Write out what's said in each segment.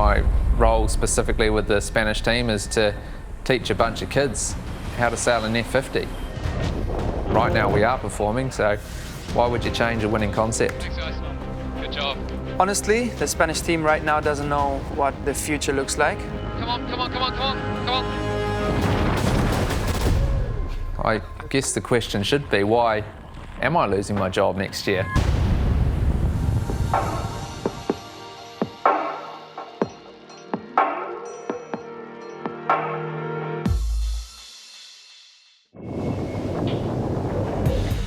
My role specifically with the Spanish team is to teach a bunch of kids how to sail an F50. Right now we are performing, so why would you change a winning concept? Thanks, guys. Good job. Honestly, the Spanish team right now doesn't know what the future looks like. Come on, come on, come on, come on, come on. I guess the question should be, why am I losing my job next year?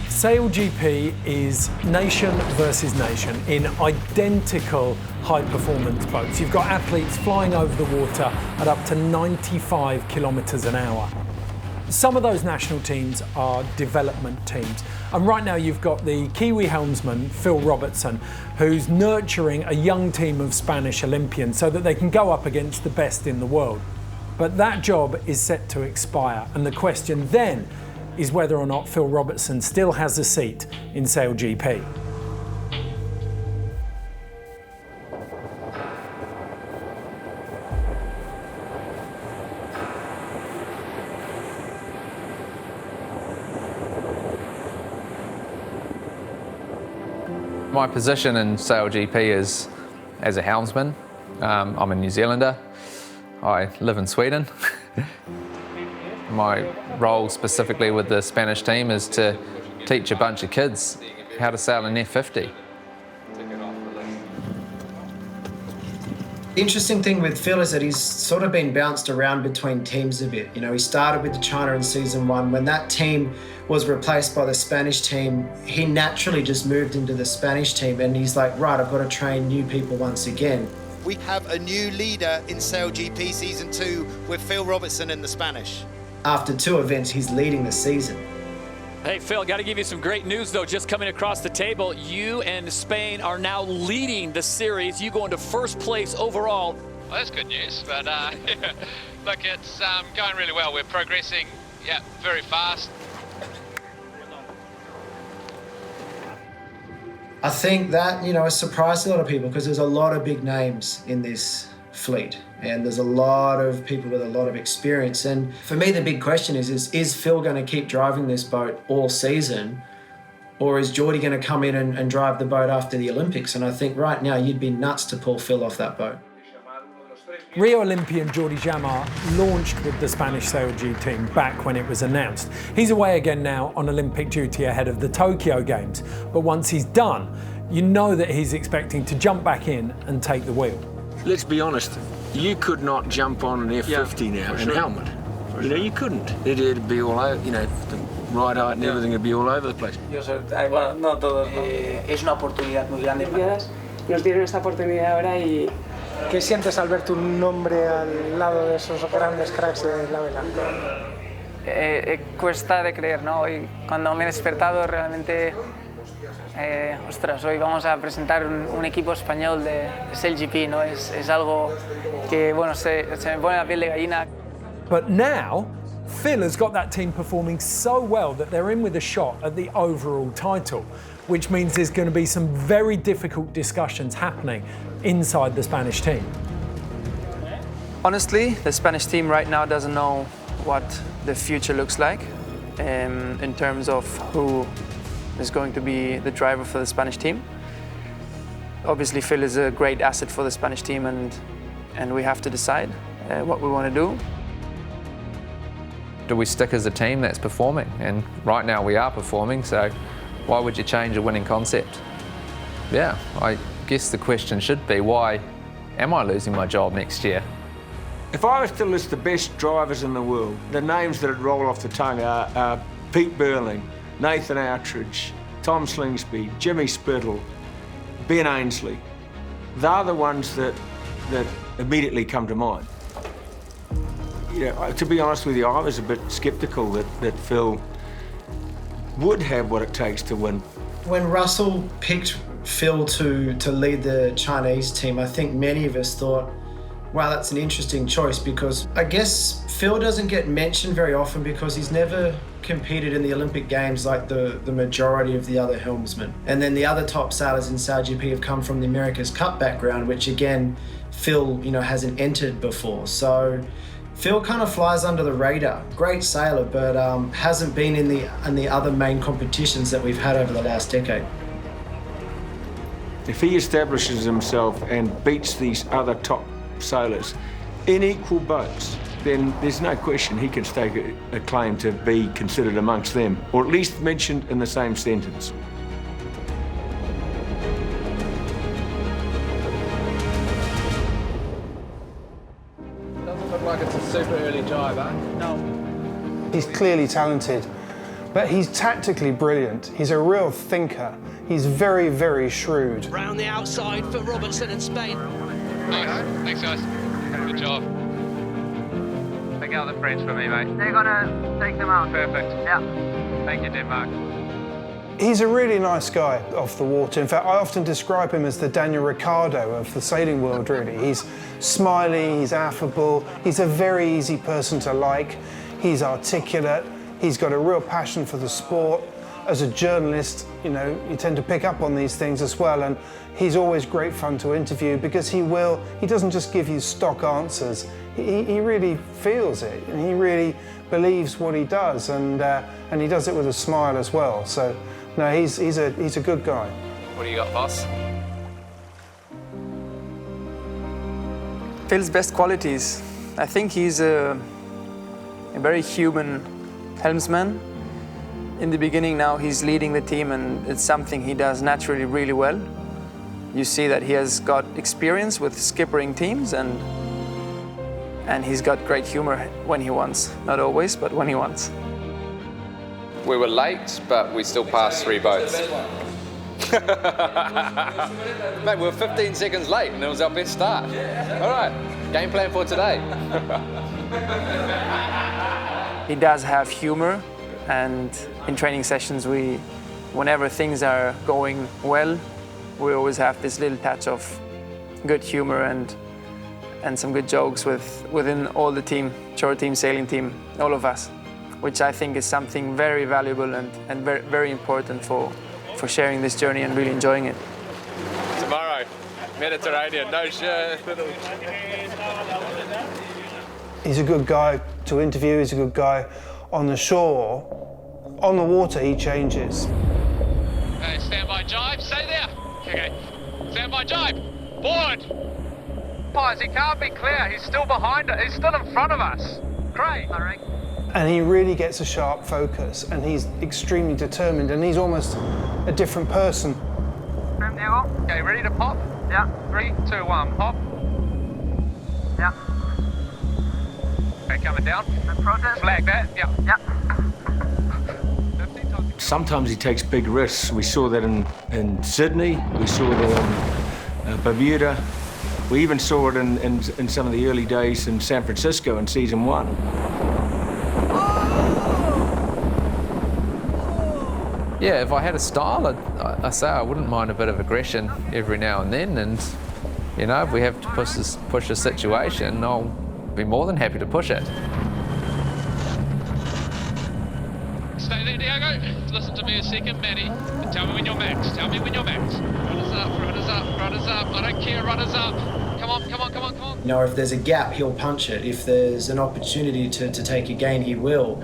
SailGP is nation versus nation in identical high-performance boats. You've got athletes flying over the water at up to 95 kilometres an hour. Some of those national teams are development teams. And right now you've got the Kiwi helmsman, Phil Robertson, who's nurturing a young team of Spanish Olympians so that they can go up against the best in the world. But that job is set to expire, and the question then is whether or not Phil Robertson still has a seat in SailGP. My position in SailGP is as a helmsman. I'm a New Zealander. I live in Sweden. My role specifically with the Spanish team is to teach a bunch of kids how to sail an F50. The interesting thing with Phil is that he's sort of been bounced around between teams a bit. You know, he started with China in season 1. When that team was replaced by the Spanish team, he naturally just moved into the Spanish team, and he's like, right, I've got to train new people once again. We have a new leader in SailGP season 2 with Phil Robertson in the Spanish. After 2 events, he's leading the season. Hey, Phil, got to give you some great news, though, just coming across the table. You and Spain are now leading the series. You go into first place overall. Well, that's good news, but look, it's going really well. We're progressing, very fast. I think that, has surprised a lot of people because there's a lot of big names in this fleet, and there's a lot of people with a lot of experience. And for me, the big question is Phil going to keep driving this boat all season, or is Geordie going to come in and drive the boat after the Olympics? And I think right now you'd be nuts to pull Phil off that boat. Rio Olympian Jordi Jamar launched with the Spanish SailGP team back when it was announced. He's away again now on Olympic duty ahead of the Tokyo Games. But once he's done, you know that he's expecting to jump back in and take the wheel. Let's be honest, you could not jump on an F50 now in a helmet. You couldn't. It'd be all over, the ride height and everything would be all over the place. Bueno, no todos, no. Es una oportunidad muy grande para nosotros. Nos dieron esta oportunidad ahora y... ¿Qué sientes al ver tu nombre al lado de esos grandes cracks de la vela? Cuesta de creer, ¿no? Hoy, cuando me he despertado, realmente... hoy vamos a presentar un equipo español de SailGP, ¿no? Es algo que, bueno, se me pone la piel de gallina. But now, Phil has got that team performing so well that they're in with a shot at the overall title, which means there's going to be some very difficult discussions happening inside the Spanish team. Honestly, the Spanish team right now doesn't know what the future looks like in terms of who is going to be the driver for the Spanish team. Obviously, Phil is a great asset for the Spanish team, and we have to decide what we want to do. Do we stick as a team that's performing? And right now we are performing, so why would you change a winning concept? Yeah, I guess the question should be, why am I losing my job next year? If I was to list the best drivers in the world, the names that would roll off the tongue are Pete Burling, Nathan Outridge, Tom Slingsby, Jimmy Spittle, Ben Ainsley. They're the ones that immediately come to mind. To be honest with you, I was a bit sceptical that Phil would have what it takes to win. When Russell picked Phil to lead the Chinese team, I think many of us thought, wow, that's an interesting choice, because I guess Phil doesn't get mentioned very often because he's never competed in the Olympic Games like the majority of the other helmsmen. And then the other top sailors in SailGP have come from the America's Cup background, which again, Phil, hasn't entered before. So Phil kind of flies under the radar. Great sailor, but hasn't been in the other main competitions that we've had over the last decade. If he establishes himself and beats these other top sailors in equal boats, then there's no question he can stake a claim to be considered amongst them, or at least mentioned in the same sentence. Doesn't look like it's a super early jibe, eh? No. He's clearly talented, but he's tactically brilliant. He's a real thinker. He's very, very shrewd. Round the outside for Robertson and Spain. Nice. Thanks, guys. Good job. Take out the French for me, mate. They're gonna take them out. Perfect. Yeah. Thank you, Denmark. He's a really nice guy off the water. In fact, I often describe him as the Daniel Ricciardo of the sailing world, really. He's smiley, he's affable, he's a very easy person to like, he's articulate, he's got a real passion for the sport. As a journalist, you tend to pick up on these things as well, and he's always great fun to interview because he doesn't just give you stock answers. He really feels it, and he really believes what he does, and he does it with a smile as well. So, no, he's a good guy. What do you got, boss? Phil's best qualities. I think he's a very human helmsman. In the beginning now he's leading the team, and it's something he does naturally really well. You see that he has got experience with skippering teams, and he's got great humor when he wants. Not always, but when he wants. We were late, but we still passed 3 boats. Mate, we were 15 seconds late and it was our best start. All right, game plan for today. He does have humor, and in training sessions, whenever things are going well, we always have this little touch of good humor and some good jokes within all the team, shore team, sailing team, all of us, which I think is something very valuable and very, very important for sharing this journey and really enjoying it. Tomorrow, Mediterranean, no shirt. He's a good guy to interview, he's a good guy on the shore. On the water, he changes. Okay, stand by jibe, stay there. Okay, stand by jibe, board. Guys, he can't be clear, he's still behind it, he's still in front of us. Great. And he really gets a sharp focus, and he's extremely determined, and he's almost a different person. Okay, ready to pop? Yeah. 3, 2, 1, pop. Yeah. Okay, coming down. Protest. Flag that, yeah. Yeah. Sometimes he takes big risks. We saw that in Sydney, we saw that in Bermuda. We even saw it in some of the early days in San Francisco in season 1. Yeah, if I had a style, I say I wouldn't mind a bit of aggression every now and then, and if we have to push a situation, I'll be more than happy to push it. Stay there, Diego. Listen to me a second, Matty. Tell me when you're max. Tell me when you're max. Runners up, runners up, runners up. I don't care, runners up. Come on, come on, come on, come on. If there's a gap, he'll punch it. If there's an opportunity to take a gain, he will.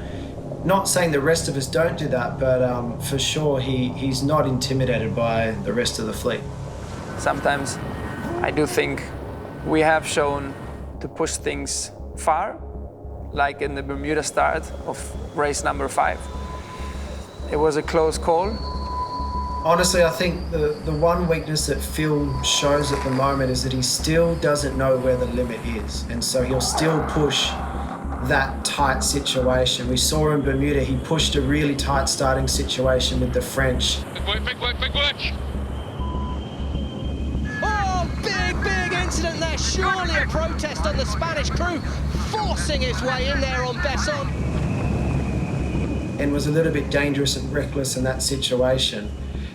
Not saying the rest of us don't do that, but for sure he's not intimidated by the rest of the fleet. Sometimes I do think we have shown to push things far, like in the Bermuda start of race number 5. It was a close call. Honestly, I think the one weakness that Phil shows at the moment is that he still doesn't know where the limit is, and so he'll still push that tight situation. We saw in Bermuda, he pushed a really tight starting situation with the French. Big work, big work, big work. Oh, big incident there. Surely a protest on the Spanish crew forcing his way in there on Besson. And was a little bit dangerous and reckless in that situation.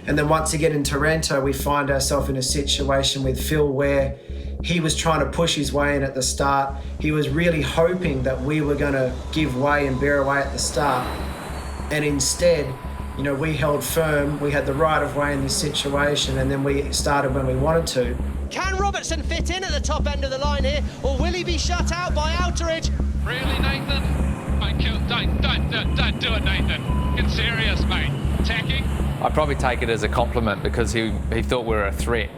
And then once again in Taranto, we find ourselves in a situation with Phil where he was trying to push his way in at the start. He was really hoping that we were going to give way and bear away at the start. And instead, you know, we held firm, we had the right of way in this situation, and then we started when we wanted to. Can Robertson fit in at the top end of the line here, or will he be shut out by Outeridge? Really, Nathan? Don't do it, Nathan. Get serious, mate. Attacking. I'd probably take it as a compliment because he thought we were a threat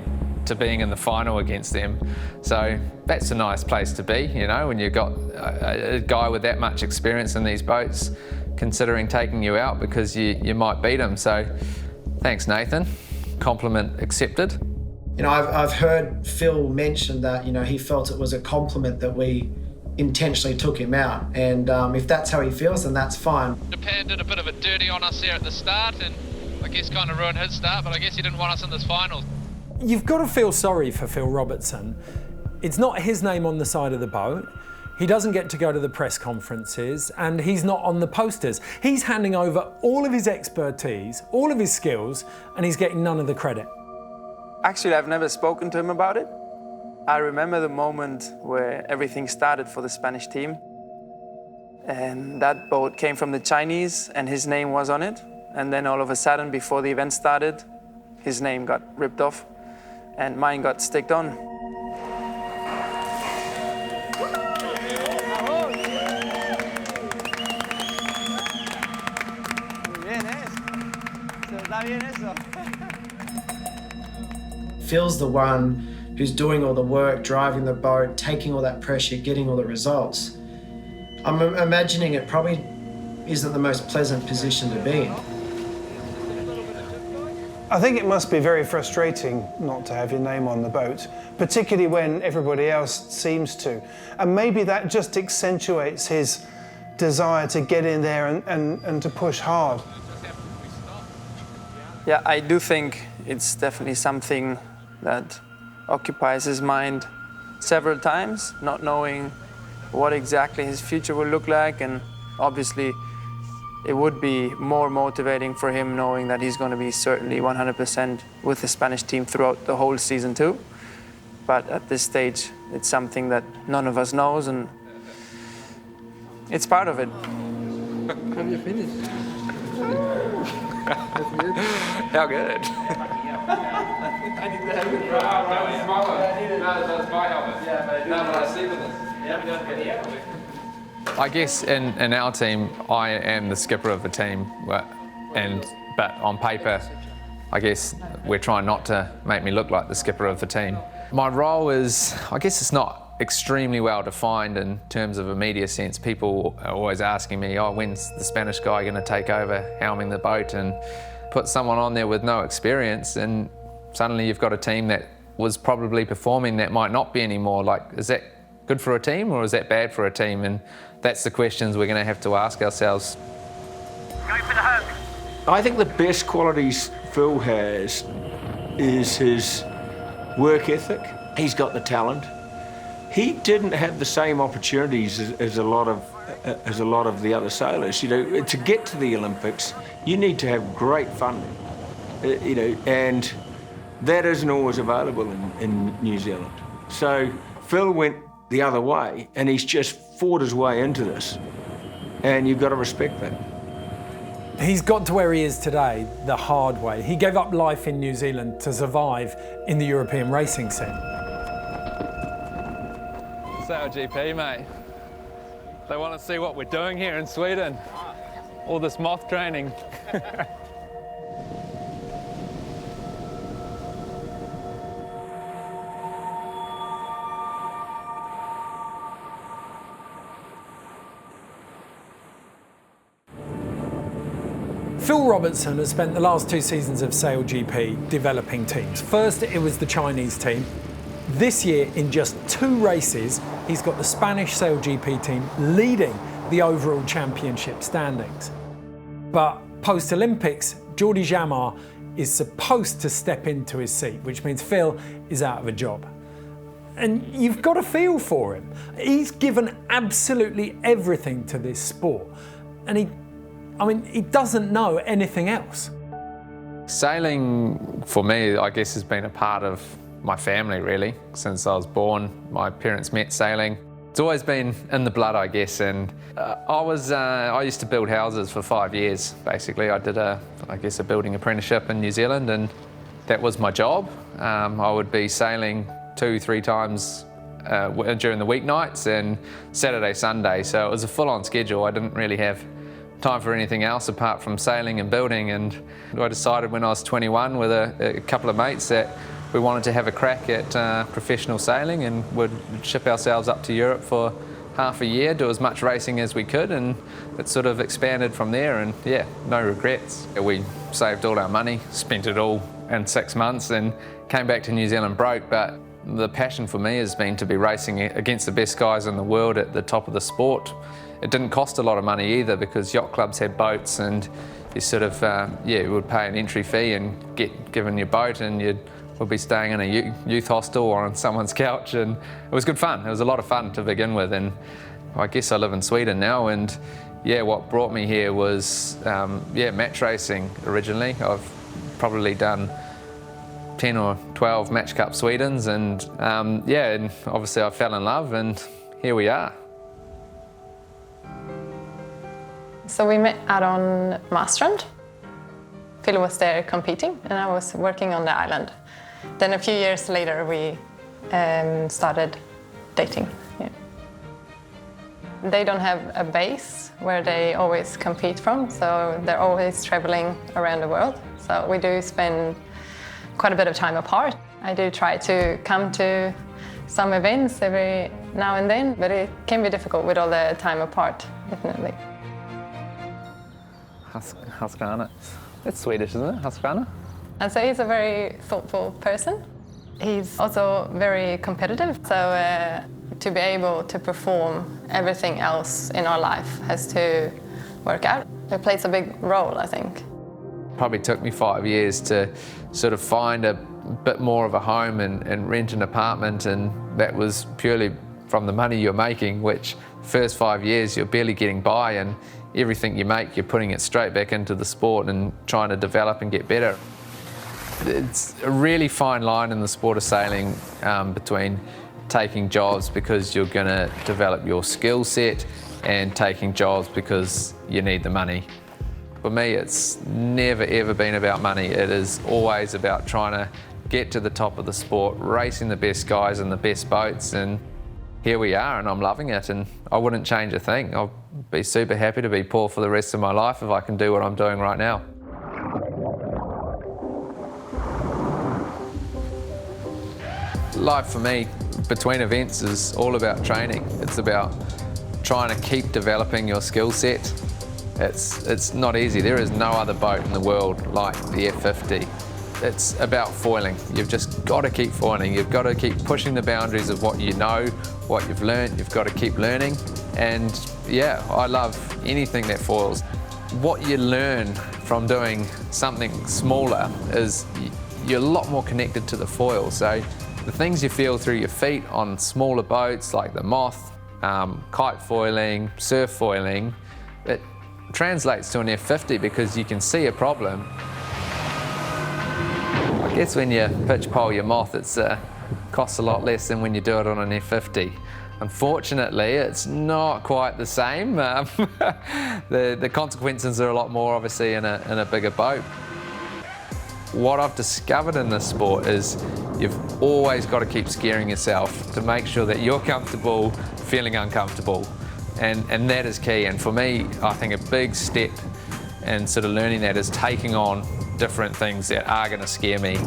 to being in the final against them. So that's a nice place to be, you know, when you've got a guy with that much experience in these boats considering taking you out because you might beat him. So thanks, Nathan. Compliment accepted. You know, I've heard Phil mention that, you know, he felt it was a compliment that we intentionally took him out. And if that's how he feels, then that's fine. Japan did a bit of a dirty on us here at the start and I guess kind of ruined his start, but I guess he didn't want us in this final. You've got to feel sorry for Phil Robertson. It's not his name on the side of the boat. He doesn't get to go to the press conferences and he's not on the posters. He's handing over all of his expertise, all of his skills, and he's getting none of the credit. Actually, I've never spoken to him about it. I remember the moment where everything started for the Spanish team. And that boat came from the Chinese and his name was on it. And then all of a sudden, before the event started, his name got ripped off and mine got sticked on. Phil's the one who's doing all the work, driving the boat, taking all that pressure, getting all the results. I'm imagining it probably isn't the most pleasant position to be in. I think it must be very frustrating not to have your name on the boat, particularly when everybody else seems to. And maybe that just accentuates his desire to get in there and to push hard. Yeah, I do think it's definitely something that occupies his mind several times, not knowing what exactly his future will look like, and obviously it would be more motivating for him knowing that he's going to be certainly 100% with the Spanish team throughout the whole season too. But at this stage, it's something that none of us knows, and it's part of it. Have you finished? How good? I guess in our team, I am the skipper of the team, but on paper, I guess we're trying not to make me look like the skipper of the team. My role is, I guess it's not extremely well defined in terms of a media sense. People are always asking me, oh, when's the Spanish guy going to take over helming the boat, and put someone on there with no experience, and suddenly you've got a team that was probably performing that might not be anymore. Like, is that good for a team or is that bad for a team? And that's the questions we're going to have to ask ourselves. Go for the hook. I think the best qualities Phil has is his work ethic. He's got the talent. He didn't have the same opportunities as a lot of the other sailors. You know, to get to the Olympics, you need to have great funding. You know, and that isn't always available in New Zealand. So Phil went the other way, and he's just fought his way into this, and you've got to respect that. He's got to where he is today the hard way. He gave up life in New Zealand to survive in the European racing scene. SailGP, mate. They want to see what we're doing here in Sweden. All this moth training. Phil Robertson has spent the last 2 seasons of SailGP developing teams. First, it was the Chinese team. This year, in just 2 races, he's got the Spanish SailGP team leading the overall championship standings. But post-Olympics, Jordi Jamar is supposed to step into his seat, which means Phil is out of a job. And you've got to feel for him. He's given absolutely everything to this sport. And he doesn't know anything else. Sailing, for me, I guess, has been a part of my family, really. Since I was born, my parents met sailing. It's always been in the blood, I guess, and I used to build houses for 5 years, basically. I did a building apprenticeship in New Zealand, and that was my job. I would be sailing 2-3 times during the weeknights and Saturday, Sunday, so it was a full-on schedule. I didn't really have time for anything else apart from sailing and building, and I decided when I was 21 with a couple of mates that we wanted to have a crack at professional sailing, and would ship ourselves up to Europe for half a year, do as much racing as we could, and it sort of expanded from there, and yeah, no regrets. We saved all our money, spent it all in 6 months, and came back to New Zealand broke, but the passion for me has been to be racing against the best guys in the world at the top of the sport. It didn't cost a lot of money either, because yacht clubs had boats, and you sort of, you would pay an entry fee and get given your boat, and you would be staying in a youth hostel or on someone's couch, and it was good fun. It was a lot of fun to begin with, and I guess I live in Sweden now, and yeah, what brought me here was match racing originally. I've probably done 10 or 12 Match Cup Swedens, and and obviously I fell in love, and here we are. So we met out on Marstrand. Phil was there competing, and I was working on the island. Then a few years later, we started dating. Yeah. They don't have a base where they always compete from, so they're always traveling around the world. So we do spend quite a bit of time apart. I do try to come to some events every now and then, but it can be difficult with all the time apart, definitely. Husqvarna. It's Swedish, isn't it? Husqvarna? And so he's a very thoughtful person. He's also very competitive, so to be able to perform everything else in our life has to work out. It plays a big role, I think. Probably took me 5 years to sort of find a bit more of a home and rent an apartment, and that was purely from the money you're making, which first 5 years you're barely getting by, and everything you make you're putting it straight back into the sport and trying to develop and get better. It's a really fine line in the sport of sailing between taking jobs because you're going to develop your skill set and taking jobs because you need the money. For me, it's never ever been about money. It is always about trying to get to the top of the sport, racing the best guys in the best boats, and here we are, and I'm loving it, and I wouldn't change a thing. I'll be super happy to be poor for the rest of my life if I can do what I'm doing right now. Life for me, between events, is all about training. It's about trying to keep developing your skill set. It's not easy. There is no other boat in the world like the F50. It's about foiling. You've just got to keep foiling. You've got to keep pushing the boundaries of what you know, what you've learned. You've got to keep learning. And yeah, I love anything that foils. What you learn from doing something smaller is you're a lot more connected to the foil. So the things you feel through your feet on smaller boats like the Moth, kite foiling, surf foiling, it translates to an F50 because you can see a problem. I guess when you pitch pole your Moth, it costs a lot less than when you do it on an F50. Unfortunately, it's not quite the same. The consequences are a lot more, obviously, in a bigger boat. What I've discovered in this sport is you've always got to keep scaring yourself to make sure that you're comfortable feeling uncomfortable. And that is key. And for me, I think a big step in sort of learning that is taking on different things that are going to scare me.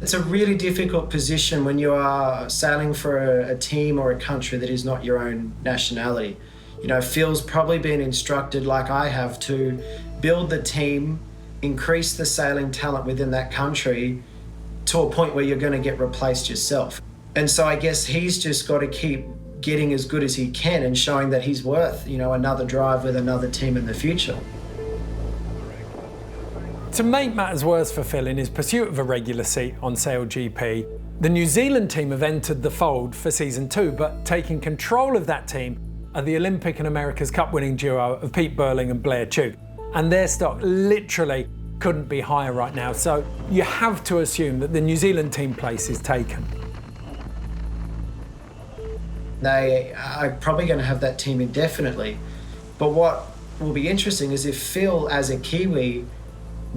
It's a really difficult position when you are sailing for a team or a country that is not your own nationality. You know, Phil's probably been instructed, like I have, to build the team, increase the sailing talent within that country to a point where you're going to get replaced yourself. And so I guess he's just got to keep getting as good as he can and showing that he's worth, you know, another drive with another team in the future. To make matters worse for Phil, in his pursuit of a regular seat on SailGP, the New Zealand team have entered the fold for season 2, but taking control of that team are the Olympic and America's Cup winning duo of Pete Burling and Blair Tuke. and their stock literally couldn't be higher right now. So you have to assume that the New Zealand team place is taken. They are probably going to have that team indefinitely. But what will be interesting is if Phil, as a Kiwi,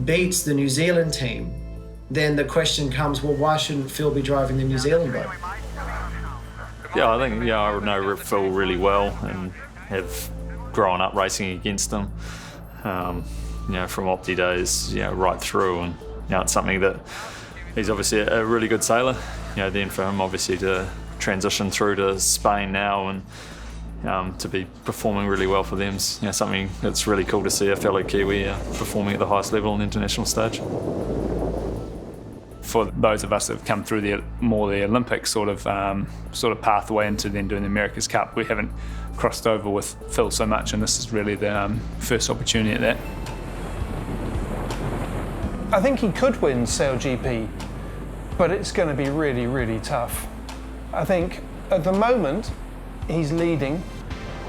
beats the New Zealand team, then the question comes, well, why shouldn't Phil be driving the New Zealand boat? Yeah, I think I know Phil really well and have grown up racing against him, from Opti days, right through, and it's something that he's obviously a really good sailor. Then for him obviously to transition through to Spain now and to be performing really well for them is something that's really cool to see a fellow Kiwi performing at the highest level on the international stage. For those of us that have come through the Olympic sort of pathway into then doing the America's Cup, we haven't crossed over with Phil so much, and this is really the first opportunity at that. I think he could win SailGP, but it's going to be really, really tough. I think at the moment he's leading,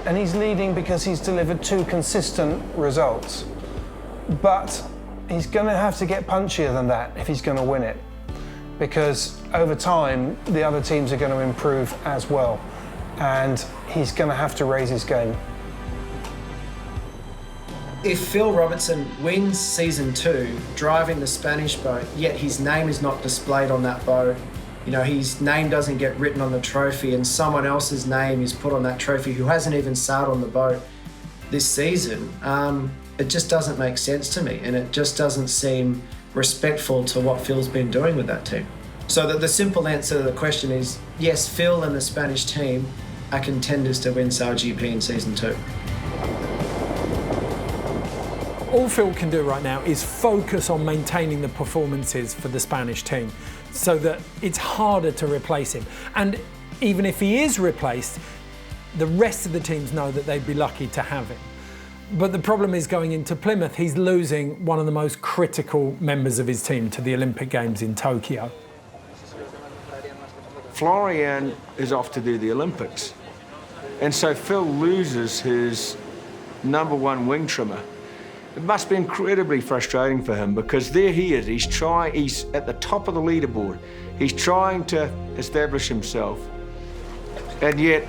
and he's leading because he's delivered 2 consistent results. But he's going to have to get punchier than that if he's going to win it, because over time the other teams are going to improve as well, and he's going to have to raise his game. If Phil Robertson wins season 2 driving the Spanish boat, yet his name is not displayed on that boat, his name doesn't get written on the trophy and someone else's name is put on that trophy who hasn't even sailed on the boat this season, it just doesn't make sense to me, and it just doesn't seem respectful to what Phil's been doing with that team. So the simple answer to the question is, yes, Phil and the Spanish team are contenders to win SailGP in season 2. All Phil can do right now is focus on maintaining the performances for the Spanish team so that it's harder to replace him. And even if he is replaced, the rest of the teams know that they'd be lucky to have him. But the problem is, going into Plymouth, he's losing one of the most critical members of his team to the Olympic Games in Tokyo. Florian is off to do the Olympics. And so Phil loses his #1 wing trimmer. It must be incredibly frustrating for him, because there he is, he's at the top of the leaderboard. He's trying to establish himself. And yet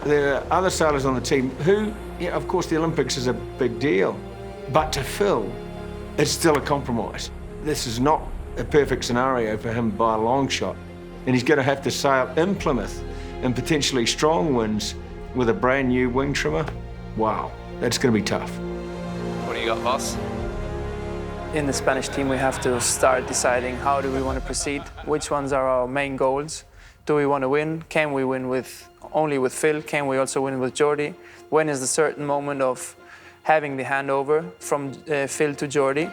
there are other sailors on the team who, of course the Olympics is a big deal, but to Phil, it's still a compromise. This is not a perfect scenario for him by a long shot. And he's going to have to sail in Plymouth in potentially strong winds with a brand new wing trimmer. Wow, that's going to be tough. What do you got, boss? In the Spanish team, we have to start deciding how do we want to proceed, which ones are our main goals. Do we want to win? Can we win only with Phil? Can we also win with Jordi? When is the certain moment of having the handover from Phil to Jordi?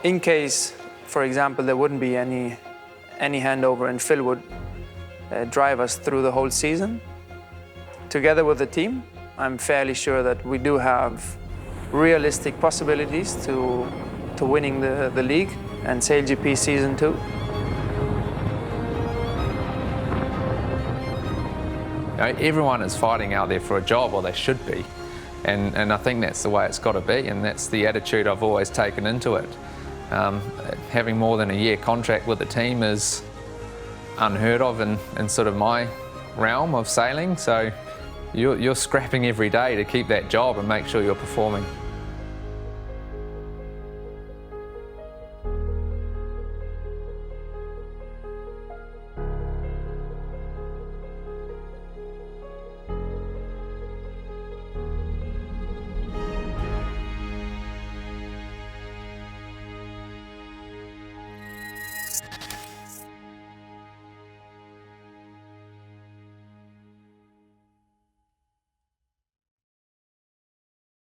In case, for example, there wouldn't be any handover and Phil would drive us through the whole season, together with the team, I'm fairly sure that we do have realistic possibilities to winning the league and SailGP season 2. Everyone is fighting out there for a job, or they should be, and I think that's the way it's got to be, and that's the attitude I've always taken into it. Having more than a year contract with the team is unheard of in sort of my realm of sailing, so you're scrapping every day to keep that job and make sure you're performing.